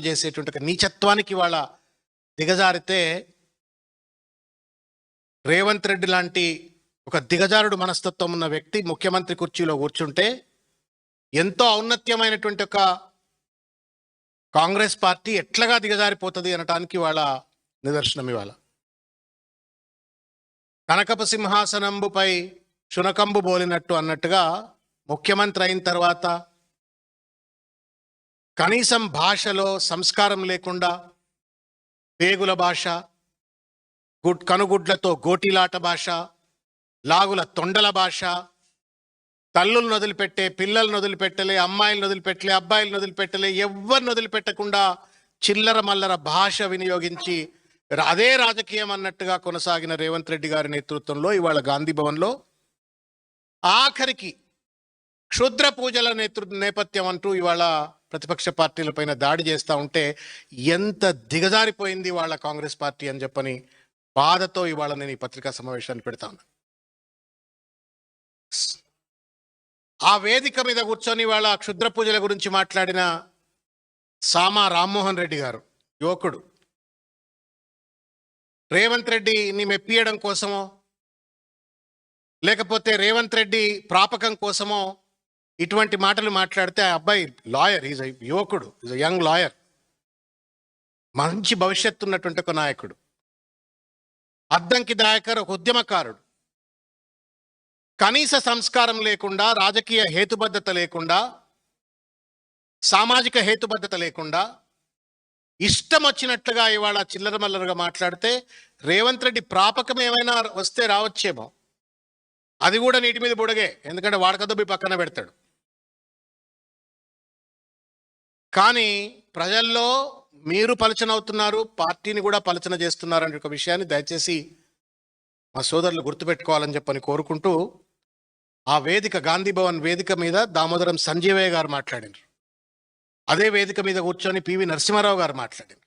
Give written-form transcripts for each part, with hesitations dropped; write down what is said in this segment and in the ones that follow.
చేసేటువంటి ఒక నీచత్వానికి వాళ్ళ దిగజారితే రేవంత్ రెడ్డి లాంటి ఒక దిగజారుడు మనస్తత్వం ఉన్న వ్యక్తి ముఖ్యమంత్రి కుర్చీలో కూర్చుంటే ఎంతో ఔన్నత్యమైనటువంటి ఒక కాంగ్రెస్ పార్టీ ఎట్లాగా దిగజారిపోతుంది అనటానికి వాళ్ళ నిదర్శనం ఇవాళ. కనకపు సింహాసనంబుపై శునకంబు బోలినట్టు అన్నట్టుగా ముఖ్యమంత్రి అయిన తర్వాత కనీసం భాషలో సంస్కారం లేకుండా పేగుల భాష, కనుగుడ్లతో గోటీలాట భాష, లాగుల తొండల భాష, తల్లులను వదిలిపెట్టే, పిల్లలను వదిలిపెట్టలే, అమ్మాయిలను వదిలిపెట్టలే, అబ్బాయిలను వదిలిపెట్టలే, ఎవరిని వదిలిపెట్టకుండా చిల్లర మల్లర భాష వినియోగించి అదే రాజకీయం అన్నట్టుగా కొనసాగిన రేవంత్ రెడ్డి గారి నేతృత్వంలో ఇవాళ గాంధీ భవన్లో ఆఖరికి క్షుద్ర పూజల నేపథ్యం అంటూ ఇవాళ ప్రతిపక్ష పార్టీలపైన దాడి చేస్తూ ఉంటే ఎంత దిగజారిపోయింది వాళ్ళ కాంగ్రెస్ పార్టీ అని చెప్పని బాధతో ఇవాళ నేను ఈ పత్రికా సమావేశాన్ని పెడతాను. ఆ వేదిక మీద కూర్చొని వాళ్ళ క్షుద్ర పూజల గురించి మాట్లాడిన సామా రామ్మోహన్ రెడ్డి గారు, యువకుడు, రేవంత్ రెడ్డిని మెప్పియడం కోసమో లేకపోతే రేవంత్ రెడ్డి ప్రాపకం కోసమో ఇటువంటి మాటలు మాట్లాడితే ఆ అబ్బాయి లాయర్, ఈజ్ యువకుడు, ఈజ్ యంగ్ లాయర్, మంచి భవిష్యత్తు ఉన్నటువంటి ఒక నాయకుడు, అద్దంకి దయాకర్ ఒక ఉద్యమకారుడు, కనీస సంస్కారం లేకుండా, రాజకీయ హేతుబద్ధత లేకుండా, సామాజిక హేతుబద్ధత లేకుండా ఇష్టం వచ్చినట్లుగా ఇవాళ చిల్లర మల్లరగా మాట్లాడితే రేవంత్ రెడ్డి ప్రాపకం ఏమైనా వస్తే రావచ్చేమో, అది కూడా నీటి మీద బుడగే, ఎందుకంటే వాడకదొబ్బి పక్కన పెడతాడు. కానీ ప్రజల్లో మీరు పలచన అవుతున్నారు, పార్టీని కూడా పలచన చేస్తున్నారు అనే ఒక విషయాన్ని దయచేసి మా సోదరులు గుర్తుపెట్టుకోవాలని చెప్పని కోరుకుంటూ, ఆ వేదిక గాంధీ భవన్ వేదిక మీద దామోదరం సంజీవయ్య గారు మాట్లాడినారు, అదే వేదిక మీద కూర్చొని పివి నరసింహారావు గారు మాట్లాడినారు,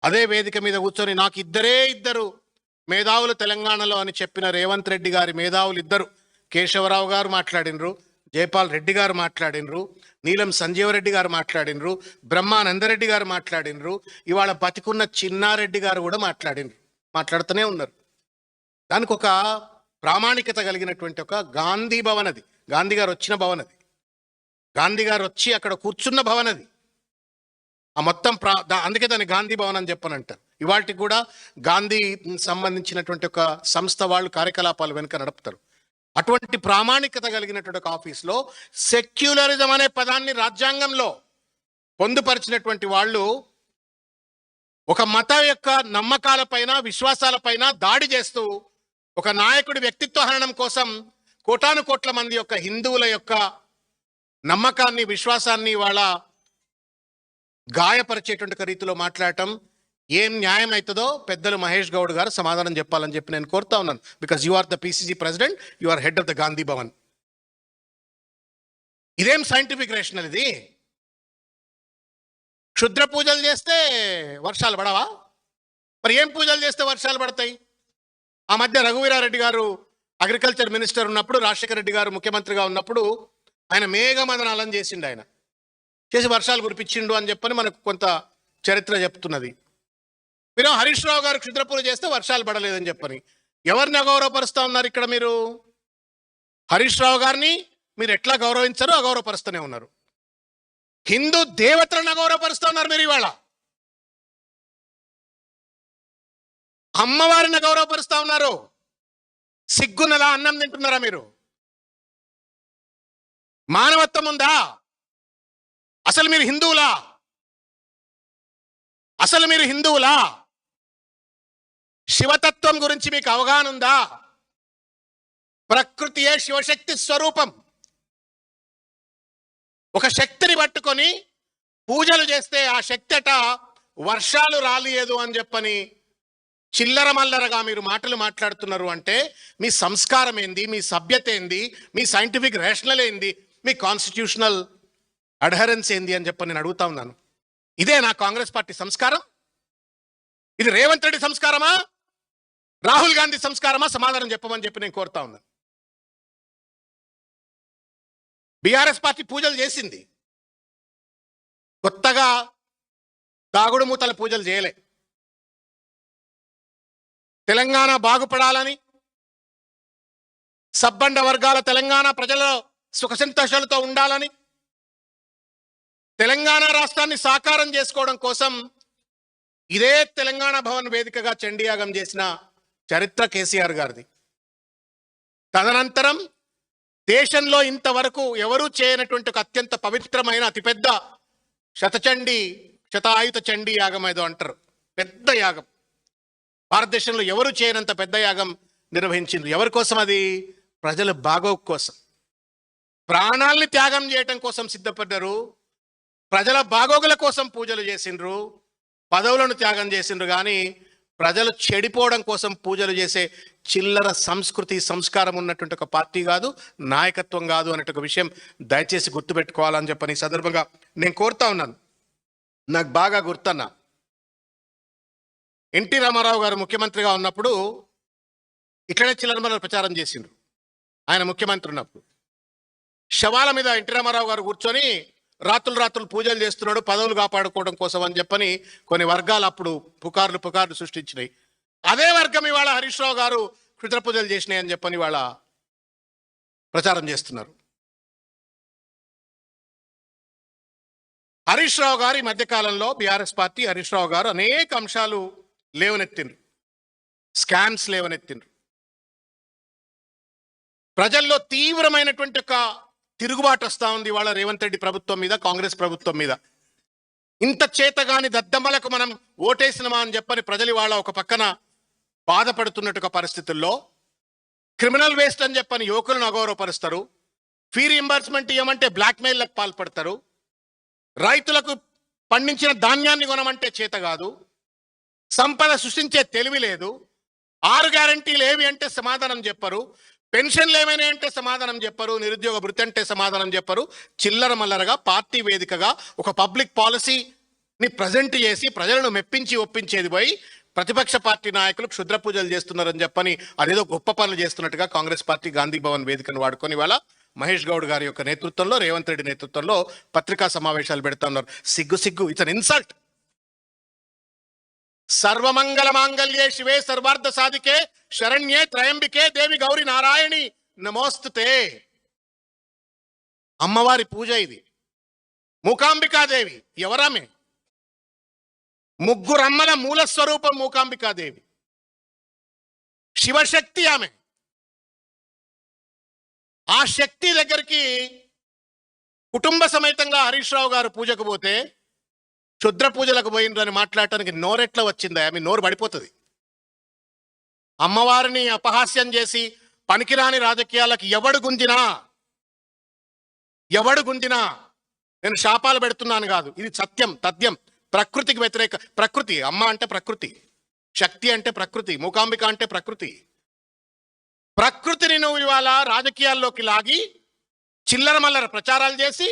అదే వేదిక మీద కూర్చొని నాకు ఇద్దరు మేధావులు తెలంగాణలో అని చెప్పిన రేవంత్ రెడ్డి గారి మేధావులు ఇద్దరు, కేశవరావు గారు మాట్లాడినరు, జయపాల్ రెడ్డి గారు మాట్లాడినరు, నీలం సంజీవరెడ్డి గారు మాట్లాడినరు, బ్రహ్మానందరెడ్డి గారు మాట్లాడినరు, ఇవాళ బతికున్న చిన్నారెడ్డి గారు కూడా మాట్లాడుతూనే ఉన్నారు. దానికి ఒక ప్రామాణికత కలిగినటువంటి ఒక గాంధీ భవన్, అది గాంధీ గారు వచ్చిన భవన్, అది గాంధీ గారు వచ్చి అక్కడ కూర్చున్న భవన్, అది ఆ మొత్తం అందుకే దాన్ని గాంధీ భవన్ అని చెప్పనంటారు. ఇవాటికి కూడా గాంధీ సంబంధించినటువంటి ఒక సంస్థ వాళ్ళు కార్యకలాపాలు వెనుక నడుపుతారు. అటువంటి ప్రామాణికత కలిగినటువంటి ఒక ఆఫీస్లో సెక్యులరిజం అనే పదాన్ని రాజ్యాంగంలో పొందుపరిచినటువంటి వాళ్ళు ఒక మత యొక్క నమ్మకాలపైన, విశ్వాసాలపైన దాడి చేస్తూ ఒక నాయకుడి వ్యక్తిత్వ హననం కోసం కోటాను కోట్ల మంది యొక్క హిందువుల యొక్క నమ్మకాన్ని, విశ్వాసాన్ని వాళ్ళ గాయపరిచేటువంటి రీతిలో మాట్లాడటం ఏం న్యాయం అవుతుందో పెద్దలు మహేష్ గౌడ్ గారు సమాధానం చెప్పాలని చెప్పి నేను కోరుతా ఉన్నాను. Because you are the PCC president, you are head of the Gandhi Bhavan. ఇదేం సైంటిఫిక్ రేషనల్ ఇది? క్షుద్ర పూజలు చేస్తే వర్షాలు పడవా? మరి ఏం పూజలు చేస్తే వర్షాలు పడతాయి? ఆ మధ్య రఘువీరారెడ్డి గారు అగ్రికల్చర్ మినిస్టర్ ఉన్నప్పుడు, రాజశేఖర రెడ్డి గారు ముఖ్యమంత్రిగా ఉన్నప్పుడు ఆయన మేఘమదనాలను చేసిండు, ఆయన చేసి వర్షాలు కురిపించిండు అని చెప్పని మనకు కొంత చరిత్ర చెప్తున్నది. మీరు హరీష్ రావు గారు క్షుద్ర పూజ చేస్తే వర్షాలు పడలేదని చెప్పని ఎవరిని అగౌరవపరుస్తూ ఉన్నారు ఇక్కడ? మీరు హరీష్ రావు గారిని మీరు ఎట్లా గౌరవించారో అగౌరవపరుస్తూనే ఉన్నారు. హిందూ దేవతలను అగౌరవపరుస్తూ ఉన్నారు మీరు. ఇవాళ అమ్మవారిని గౌరవపరుస్తూ ఉన్నారు. సిగ్గునలా అన్నం తింటున్నారా మీరు? మానవత్వం ఉందా? అసలు మీరు హిందువులా? అసలు మీరు హిందువులా? శివతత్వం గురించి మీకు అవగాహన ఉందా? ప్రకృతియే శివశక్తి స్వరూపం. ఒక శక్తిని పట్టుకొని పూజలు చేస్తే ఆ శక్తి అట వర్షాలు రాలేదు అని చెప్పని చిల్లర మల్లరగా మీరు మాటలు మాట్లాడుతున్నారు అంటే మీ సంస్కారం ఏంది? మీ సభ్యత ఏంది? మీ సైంటిఫిక్ రేషనల్ ఏంది? మీ కాన్స్టిట్యూషనల్ అడ్హరెన్స్ ఏంది అని చెప్పని నేను అడుగుతా ఉన్నాను. ఇదే నా కాంగ్రెస్ పార్టీ సంస్కారం? ఇది రేవంత్ రెడ్డి సంస్కారమా? రాహుల్ గాంధీ సంస్కారమా? సమాధానం చెప్పమని చెప్పి నేను కోరుతా ఉన్నాను. బీఆర్ఎస్ పార్టీ పూజలు చేసింది. కొత్తగా తాగుడు మూతల పూజలు చేయలే. తెలంగాణ బాగుపడాలని, సబ్బండ వర్గాల తెలంగాణ ప్రజల సుఖ సంతోషాలతో ఉండాలని, తెలంగాణ రాష్ట్రాన్ని సాకారం చేసుకోవడం కోసం ఇదే తెలంగాణ భవన్ వేదికగా చండీయాగం చేసిన చరిత్ర కేసీఆర్ గారిది. తదనంతరం దేశంలో ఇంతవరకు ఎవరూ చేయనటువంటి ఒక అత్యంత పవిత్రమైన అతిపెద్ద శతాయుత చండీ యాగం ఏదో అంటారు, పెద్ద యాగం. భారతదేశంలో ఎవరు చేయనంత పెద్ద యాగం నిర్వహించింది. ఎవరి కోసం అది? ప్రజల బాగోగు కోసం, ప్రాణాల్ని త్యాగం చేయటం కోసం సిద్ధపడ్డారు. ప్రజల బాగోగుల కోసం పూజలు చేసిండ్రు, పదవులను త్యాగం చేసిండ్రు. కానీ ప్రజలు చెడిపోవడం కోసం పూజలు చేసే చిల్లర సంస్కృతి సంస్కారం ఉన్నటువంటి ఒక పార్టీ కాదు, నాయకత్వం కాదు అనేట ఒక విషయం దయచేసి గుర్తుపెట్టుకోవాలని చెప్పని సందర్భంగా నేను కోరుతా ఉన్నాను. నాకు బాగా గుర్తున్నా, ఎన్టీ రామారావు గారు ముఖ్యమంత్రిగా ఉన్నప్పుడు ఇట్లనే చిల్లర ప్రచారం చేసిండ్రు. ఆయన ముఖ్యమంత్రి ఉన్నప్పుడు శవాల మీద ఎన్టీ రామారావు గారు కూర్చొని రాత్రులు పూజలు చేస్తున్నాడు పదవులు కాపాడుకోవడం కోసం అని చెప్పని కొన్ని వర్గాలు అప్పుడు పుకార్లు సృష్టించినాయి. అదే వర్గం ఇవాళ హరీష్ రావు గారు క్షుద్ర పూజలు చేసినాయి అని చెప్పని వాళ్ళ ప్రచారం చేస్తున్నారు. హరీష్ రావు గారు ఈ మధ్యకాలంలో బీఆర్ఎస్ పార్టీ హరీష్ రావు గారు అనేక అంశాలు లేవనెత్తిండ్రు, స్కామ్స్ లేవనెత్తిండ్రు. ప్రజల్లో తీవ్రమైనటువంటి ఒక తిరుగుబాటు వస్తూ ఉంది వాళ్ళ రేవంత్ రెడ్డి ప్రభుత్వం మీద, కాంగ్రెస్ ప్రభుత్వం మీద. ఇంత చేతగాని దద్దమ్మలకు మనం ఓటేసినమా అని చెప్పని ప్రజలు వాళ్ళ ఒక పక్కన బాధపడుతున్నట్టు పరిస్థితుల్లో క్రిమినల్ వేస్ట్ అని చెప్పని యువకులను అగౌరవపరుస్తారు, ఫీ రీంబర్స్మెంట్ ఇవ్వమంటే బ్లాక్మెయిల్లకు పాల్పడతారు, రైతులకు పండించిన ధాన్యాన్ని కొనమంటే చేత కాదు, సంపద సృష్టించే తెలివి లేదు, 6 గ్యారంటీలు ఏవి అంటే సమాధానం చెప్పరు, పెన్షన్లు ఏమైనా అంటే సమాధానం చెప్పరు, నిరుద్యోగ భృతి అంటే సమాధానం చెప్పరు. చిల్లర మల్లరగా పార్టీ వేదికగా ఒక పబ్లిక్ పాలసీని ప్రజెంట్ చేసి ప్రజలను మెప్పించి ఒప్పించేది పోయి ప్రతిపక్ష పార్టీ నాయకులు క్షుద్ర పూజలు చేస్తున్నారని చెప్పని అదేదో గొప్ప పనులు చేస్తున్నట్టుగా కాంగ్రెస్ పార్టీ గాంధీ భవన్ వేదికను వాడుకొని వాళ్ళ మహేష్ గౌడ్ గారి యొక్క నేతృత్వంలో, రేవంత్ రెడ్డి నేతృత్వంలో పత్రికా సమావేశాలు పెడతా ఉన్నారు. సిగ్గు, ఇట్స్ అన్ ఇన్సల్ట్. సర్వమంగళ మాంగళ్యే శివే సర్వార్థ సాధికే శరణ్యే త్రయంబికే దేవి గౌరి నారాయణి నమోస్తుతే. అమ్మవారి పూజ ఇది. మూకాంబికాదేవి ఎవరామె? 3 అమ్మల మూల స్వరూపం మూకాంబికాదేవి. శివశక్తి ఆమె. ఆ శక్తి దగ్గరికి కుటుంబ సమేతంగా హరీష్ రావు గారు పూజకు పోతే క్షుద్ర పూజలకు పోయిండ్రని మాట్లాడటానికి నోరెట్లా వచ్చిందా? ఆమె నోరు పడిపోతుంది. అమ్మవారిని అపహాస్యం చేసి పనికిరాని రాజకీయాలకు ఎవడు గుంజినా నేను శాపాలు పెడుతున్నాను కాదు, ఇది సత్యం, తథ్యం. ప్రకృతికి వ్యతిరేక. ప్రకృతి అమ్మ అంటే ప్రకృతి, శక్తి అంటే ప్రకృతి, మూకాంబిక అంటే ప్రకృతి. ప్రకృతిని నువ్వు ఇవాళ రాజకీయాల్లోకి లాగి చిల్లర మల్లర ప్రచారాలు చేసి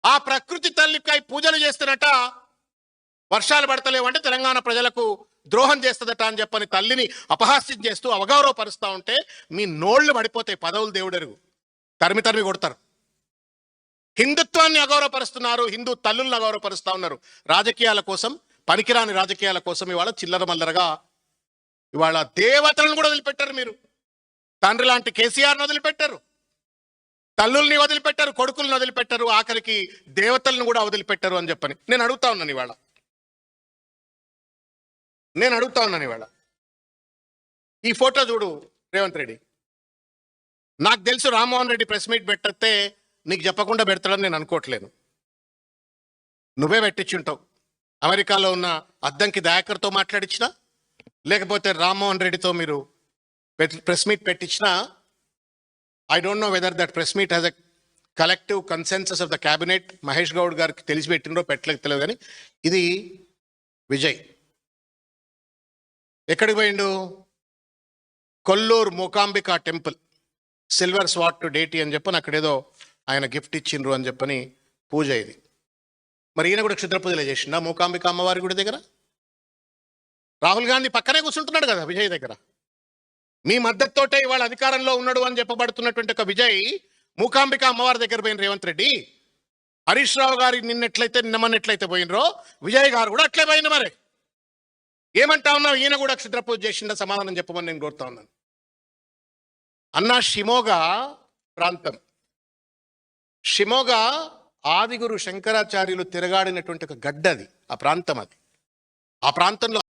ఆ ప్రకృతి తల్లికై పూజలు చేస్తున్నట వర్షాలు పడతలేవంటే తెలంగాణ ప్రజలకు ద్రోహం చేస్తుందట అని చెప్పని తల్లిని అపహాస్యం చేస్తూ అవగౌరవపరుస్తూ ఉంటే మీ నోళ్లు పడిపోతాయి. పదవులు దేవుడెరుగు తరిమి కొడతారు. హిందుత్వాన్ని అగౌరవపరుస్తున్నారు, హిందూ తల్లులను అగౌరవపరుస్తూ ఉన్నారు. రాజకీయాల కోసం, పనికిరాని రాజకీయాల కోసం ఇవాళ చిల్లర మల్లరగా ఇవాళ దేవతలను కూడా వదిలిపెట్టారు. మీరు తండ్రి లాంటి కేసీఆర్ని వదిలిపెట్టారు, తల్లుల్ని వదిలిపెట్టారు, కొడుకులను వదిలిపెట్టారు, ఆఖరికి దేవతలను కూడా వదిలిపెట్టారు అని చెప్పని నేను అడుగుతా ఉన్నాను ఇవాళ. ఈ ఫోటో చూడు రేవంత్ రెడ్డి. నాకు తెలుసు రామ్మోహన్ రెడ్డి ప్రెస్ మీట్ పెట్టతే నీకు చెప్పకుండా పెడతాడని నేను అనుకోవట్లేను. నువ్వే పెట్టించుంటావు. అమెరికాలో ఉన్న అద్దంకి దయాకర్తో మాట్లాడించినా లేకపోతే రామ్మోహన్ రెడ్డితో మీరు ప్రెస్ మీట్ పెట్టించినా I don't know whether that press meet has a collective consensus of the cabinet. Mahesh Goud గారికి తెలిసి పెట్టినో పెట్టలేక తెలియదు. కానీ ఇది విజయ్ ఎక్కడికి పోయిండు? కొల్లూరు మూకాంబికా టెంపుల్ సిల్వర్ స్వాట్ టు డేటీ అని చెప్పని అక్కడేదో ఆయన గిఫ్ట్ ఇచ్చిండ్రు అని చెప్పని పూజ ఇది. మరి ఈయన కూడా క్షుద్ర పూజలే చేసిండా మూకాంబిక అమ్మవారి గుడి దగ్గర? రాహుల్ గాంధీ పక్కనే కూర్చుంటున్నాడు కదా విజయ్ దగ్గర. మీ మద్దతుతోటే ఇవాళ అధికారంలో ఉన్నాడు అని చెప్పబడుతున్నటువంటి ఒక విజయ్ మూకాంబిక అమ్మవారి దగ్గర పోయిన రేవంత్ రెడ్డి హరీష్ రావు గారి నిన్నమన్నెట్లయితే పోయినరో విజయ్ గారు కూడా అట్లే పోయింది. మరి ఏమంటా ఉన్నావు? ఈయన కూడా క్షుద్ర పూజ చేసిండ సమాధానం చెప్పమని నేను కోరుతా ఉన్నాను. అన్న, షిమోగా ప్రాంతం, షిమోగా ఆదిగురు శంకరాచార్యులు తిరగాడినటువంటి ఒక గడ్డ అది, ఆ ప్రాంతం అది. ఆ ప్రాంతంలో